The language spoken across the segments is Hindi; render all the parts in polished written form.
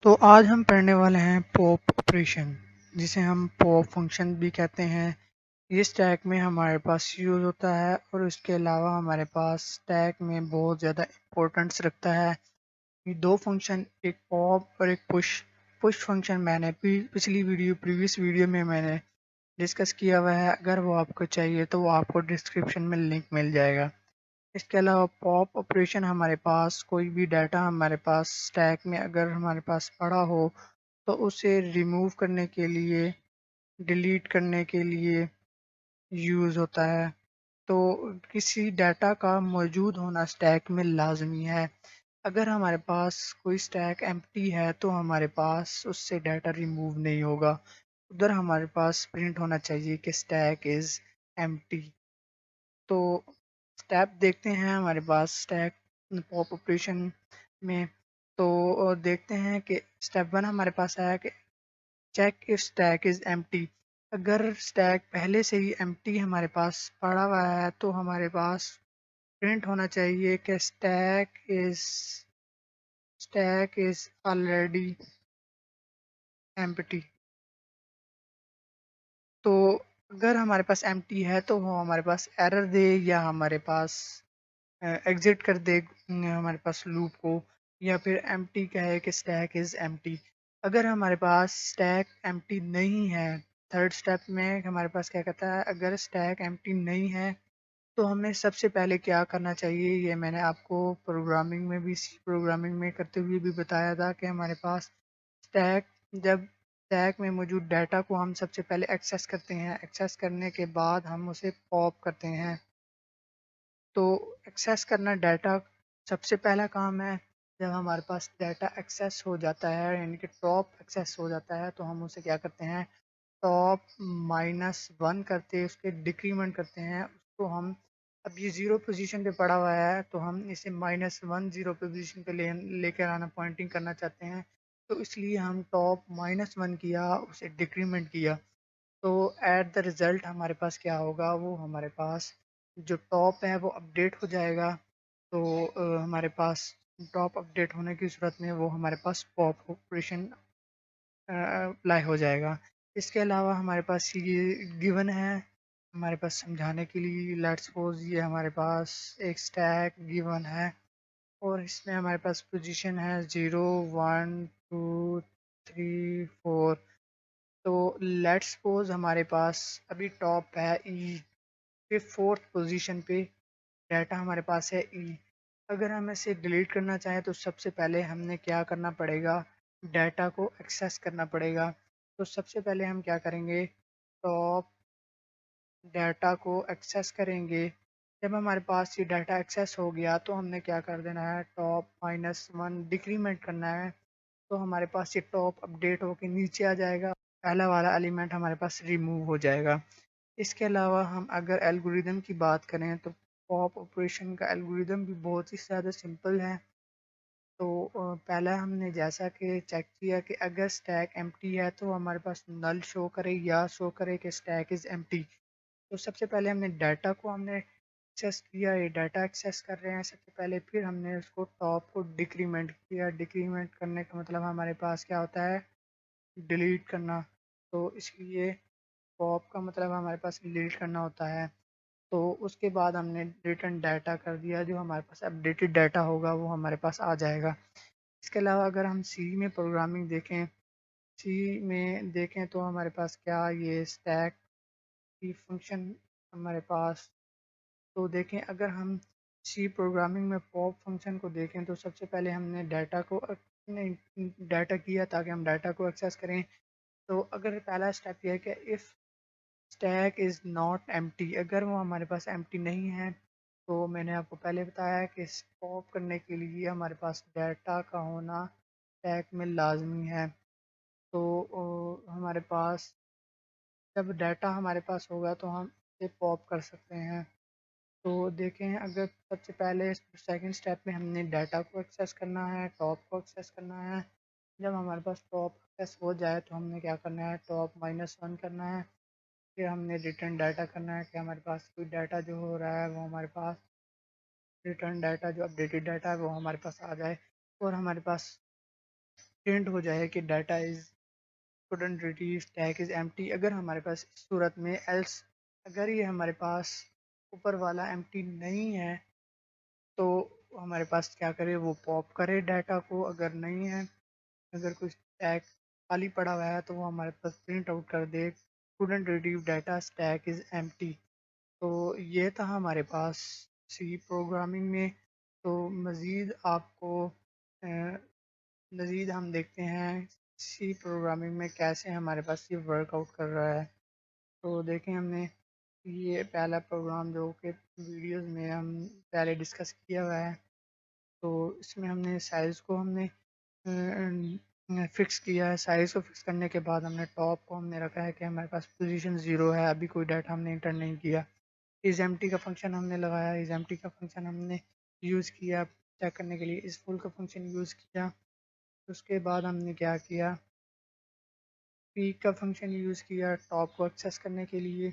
तो आज हम पढ़ने वाले हैं पॉप ऑपरेशन, जिसे हम पॉप फंक्शन भी कहते हैं। ये स्टैक में हमारे पास यूज़ होता है और इसके अलावा हमारे पास स्टैक में बहुत ज़्यादा इम्पोर्टेंस रखता है। ये दो फंक्शन, एक पॉप और एक पुश। पुश फंक्शन मैंने प्रीवियस वीडियो में मैंने डिस्कस किया हुआ है। अगर वो आपको चाहिए तो वो आपको डिस्क्रिप्शन में लिंक मिल जाएगा। इसके अलावा पॉप ऑपरेशन हमारे पास कोई भी डाटा हमारे पास स्टैक में अगर हमारे पास पड़ा हो तो उसे रिमूव करने के लिए, डिलीट करने के लिए यूज़ होता है। तो किसी डाटा का मौजूद होना स्टैक में लाज़मी है। अगर हमारे पास कोई स्टैक एम्प्टी है तो हमारे पास उससे डाटा रिमूव नहीं होगा। उधर हमारे पास प्रिंट होना चाहिए कि स्टैक इज़ एम्प्टी। तो स्टेप देखते हैं हमारे पास स्टैक पॉप ऑपरेशन में। तो देखते हैं कि स्टेप वन हमारे पास आया कि check if stack is empty. अगर स्टैक पहले से ही एम्प्टी हमारे पास पड़ा हुआ है तो हमारे पास प्रिंट होना चाहिए कि स्टैक इज ऑलरेडी एम्प्टी। तो अगर हमारे पास एम्प्टी है तो वो हमारे पास एरर दे या हमारे पास एग्जिट कर दे हमारे पास लूप को, या फिर एम्प्टी कहे कि स्टैक इज़ एम्प्टी। अगर हमारे पास स्टैक एम्प्टी नहीं है, थर्ड स्टेप में हमारे पास क्या कहता है, अगर स्टैक एम्प्टी नहीं है तो हमें सबसे पहले क्या करना चाहिए। ये मैंने आपको प्रोग्रामिंग में भी, सी प्रोग्रामिंग में करते हुए भी बताया था कि हमारे पास स्टैक जब स्टैक में मौजूद डाटा को हम सबसे पहले एक्सेस करते हैं, एक्सेस करने के बाद हम उसे पॉप करते हैं। तो एक्सेस करना डाटा सबसे पहला काम है। जब हमारे पास डाटा एक्सेस हो जाता है, यानी कि टॉप एक्सेस हो जाता है, तो हम उसे क्या करते हैं, टॉप -1 करते उसके डिक्रीमेंट करते हैं उसको हम। अब ये ज़ीरो पोजीशन पे पड़ा हुआ है तो हम इसे -1 ज़ीरो पोजीशन पे लेकर आना, पॉइंटिंग करना चाहते हैं। तो इसलिए हम टॉप -1 किया, उसे डिक्रीमेंट किया। तो एट द रिज़ल्ट हमारे पास क्या होगा, वो हमारे पास जो टॉप है वो अपडेट हो जाएगा। तो हमारे पास टॉप अपडेट होने की सूरत में वो हमारे पास पॉप ऑपरेशन अप्लाई हो जाएगा। इसके अलावा हमारे पास ये गिवन है हमारे पास समझाने के लिए। लेट्स सपोज ये हमारे पास एक स्टैक गिवन है और इसमें हमारे पास पोजीशन है 0 1 2 3 4। तो लेट्स सपोज हमारे पास अभी टॉप है ई, फिर फोर्थ पोजीशन पे डाटा हमारे पास है ई। अगर हम इसे डिलीट करना चाहें तो सबसे पहले हमने क्या करना पड़ेगा, डाटा को एक्सेस करना पड़ेगा। तो सबसे पहले हम क्या करेंगे, टॉप डाटा को एक्सेस करेंगे। जब हमारे पास ये डाटा एक्सेस हो गया तो हमने क्या कर देना है, टॉप -1 डिक्रीमेंट करना है। तो हमारे पास ये टॉप अपडेट होके नीचे आ जाएगा, पहला वाला एलिमेंट हमारे पास रिमूव हो जाएगा। इसके अलावा हम अगर एल्गोरिदम की बात करें तो पॉप ऑपरेशन का एल्गोरिदम भी बहुत ही ज़्यादा सिंपल है। तो पहला हमने जैसा कि चेक किया कि अगर स्टैक एम्प्टी है तो हमारे पास नल शो करे या शो करे कि स्टैक इज़ एम्प्टी। तो सबसे पहले हमने डाटा को हमने एक्सेस किया, ये डाटा एक्सेस कर रहे हैं सबसे पहले, फिर हमने उसको टॉप को डिक्रीमेंट किया। डिक्रीमेंट करने का मतलब हमारे पास क्या होता है, डिलीट करना। तो इसलिए पॉप का मतलब हमारे पास डिलीट करना होता है। तो उसके बाद हमने रिटर्न डाटा कर दिया, जो हमारे पास अपडेटेड डाटा होगा वो हमारे पास आ जाएगा। इसके अलावा अगर हम सी में प्रोग्रामिंग देखें, सी में देखें तो हमारे पास क्या, ये स्टैक की फंक्शन हमारे पास। तो देखें अगर हम सी प्रोग्रामिंग में पॉप फंक्शन को देखें तो सबसे पहले हमने डाटा किया ताकि हम डाटा को एक्सेस करें। तो अगर पहला स्टेप यह है कि if stack is not empty, अगर वो हमारे पास एम्प्टी नहीं है तो मैंने आपको पहले बताया कि पॉप करने के लिए हमारे पास डाटा का होना स्टैक में लाजमी है। तो हमारे पास जब डाटा हमारे पास होगा तो हम इसे पॉप कर सकते हैं। तो देखें अगर सबसे पहले सेकंड स्टेप में हमने डाटा को एक्सेस करना है, टॉप को एक्सेस करना है। जब हमारे पास टॉप एक्सेस हो जाए तो हमने क्या करना है, टॉप -1 करना है। फिर हमने रिटर्न डाटा करना है कि हमारे पास कोई डाटा जो हो रहा है वो हमारे पास, रिटर्न डाटा जो अपडेटेड डाटा है वो हमारे पास आ जाए। और हमारे पास प्रिंट हो जाए कि data is couldn't retrieve stack is empty। अगर हमारे पास इस सूरत में else अगर ये हमारे पास ऊपर वाला empty नहीं है तो हमारे पास क्या करे, वो पॉप करे डाटा को। अगर नहीं है, अगर कुछ स्टैक खाली पड़ा हुआ है तो वो हमारे पास प्रिंट आउट कर दे couldn't retrieve data stack is empty। तो ये था हमारे पास सी प्रोग्रामिंग में। तो मज़ीद आपको मज़ीद हम देखते हैं सी प्रोग्रामिंग में कैसे हमारे पास ये वर्कआउट कर रहा है। तो देखें, हमने ये पहला प्रोग्राम जो कि वीडियोस में हम पहले डिस्कस किया हुआ है। तो इसमें हमने साइज़ को हमने फ़िक्स किया है। साइज़ को फ़िक्स करने के बाद हमने टॉप को हमने रखा है कि हमारे पास पोजीशन 0 है, अभी कोई डाटा हमने इंटर नहीं किया। इस एम्प्टी का फंक्शन हमने लगाया, इस एम्प्टी का फंक्शन हमने यूज़ किया चेक करने के लिए, इस फुल का फंक्शन यूज़ किया। उसके बाद हमने क्या किया, पीक का फंक्शन यूज़ किया टॉप को एक्सेस करने के लिए।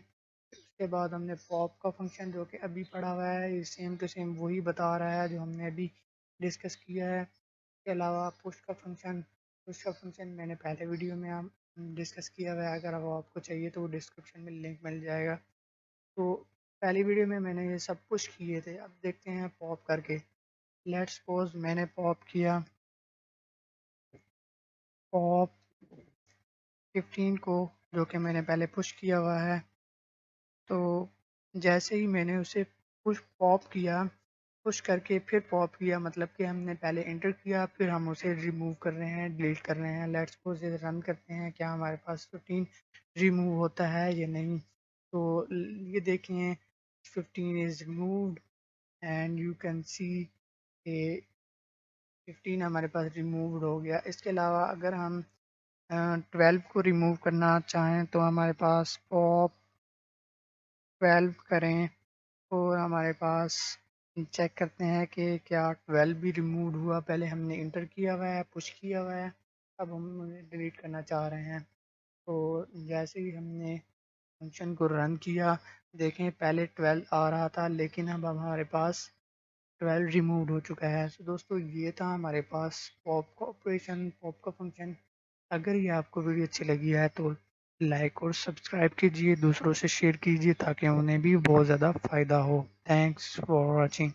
उसके बाद हमने पॉप का फंक्शन जो कि अभी पड़ा हुआ है, ये सेम टू सेम वही बता रहा है जो हमने अभी डिस्कस किया है। इसके अलावा पुश का फंक्शन मैंने पहले वीडियो में हम डिस्कस किया हुआ है, अगर वो आपको चाहिए तो वो डिस्क्रिप्शन में लिंक मिल जाएगा। तो पहली वीडियो में मैंने ये सब पुश किए थे। अब देखते हैं पॉप करके। लेट्स सपोज मैंने पॉप किया, पॉप 15 को, जो कि मैंने पहले पुश किया हुआ है। तो जैसे ही मैंने उसे पुश पॉप किया, पुश करके फिर पॉप किया, मतलब कि हमने पहले एंटर किया फिर हम उसे रिमूव कर रहे हैं, डिलीट कर रहे हैं। लेट्स सपोज इसे रन करते हैं, क्या हमारे पास 15 रिमूव होता है या नहीं। तो ये देखें 15 is removed and you can see के 15 हमारे पास रिमूव्ड हो गया। इसके अलावा अगर हम 12 को रिमूव करना चाहें तो हमारे पास पॉप 12 करें और हमारे पास चेक करते हैं कि क्या 12 भी रिमूव हुआ। पहले हमने इंटर किया हुआ है, पुश किया हुआ है, अब हम उन्हें डिलीट करना चाह रहे हैं। तो जैसे ही हमने फंक्शन को रन किया, देखें पहले 12 आ रहा था लेकिन अब हमारे पास 12 रिमूव हो चुका है। तो दोस्तों ये था हमारे पास पॉप का ऑपरेशन, पॉप का फंक्शन। अगर ये आपको वीडियो अच्छी लगी है तो लाइक और सब्सक्राइब कीजिए, दूसरों से शेयर कीजिए ताकि उन्हें भी बहुत ज़्यादा फ़ायदा हो। Thanks for watching.